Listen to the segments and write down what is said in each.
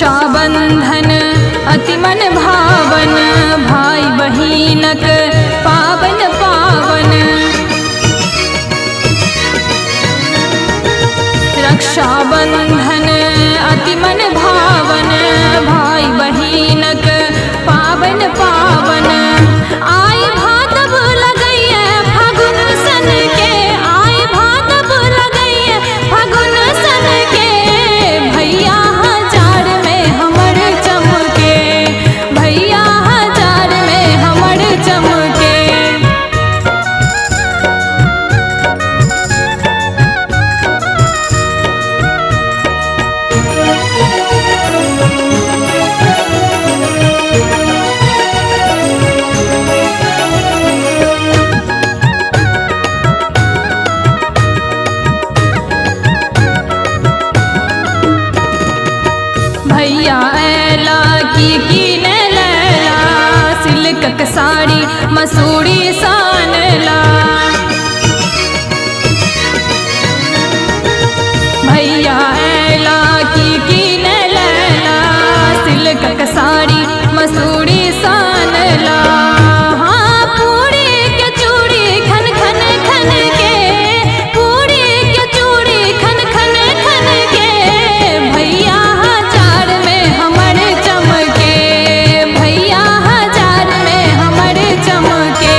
रक्षाबंधन अति मन भावन, भाई बहिनक पावन पावन। रक्षाबंधन अति मन भावन, भाई बहिनक पावन पावन। आय भादव लगैया फागुन सन के, आय भादव लगैया फागुन सन के। भैया हजार में हमर चमके, भैया हजार में हमर चमके। भैया ऐला की ने लैला, सिल्कक साड़ी मसूरी सानला। भैया ऐला की ने लैला, सिल्कक साड़ी मसूरी सानला। हाँ पूरी के चूड़ी खन खन खन के, पूरी के चूड़ी खन खन खन के। भैया हजार में हमर चमके, भैया हजार में हमर चमके।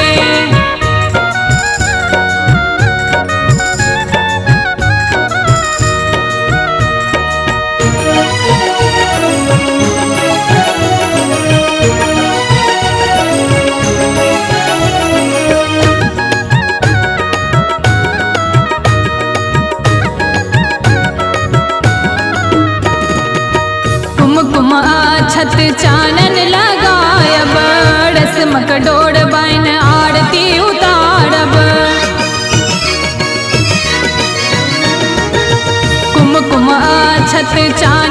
कुमकुम अक्षत चानन लगायब, रस्मक डोर बाइन आरती उतारब। कुमकुम अक्षत चानन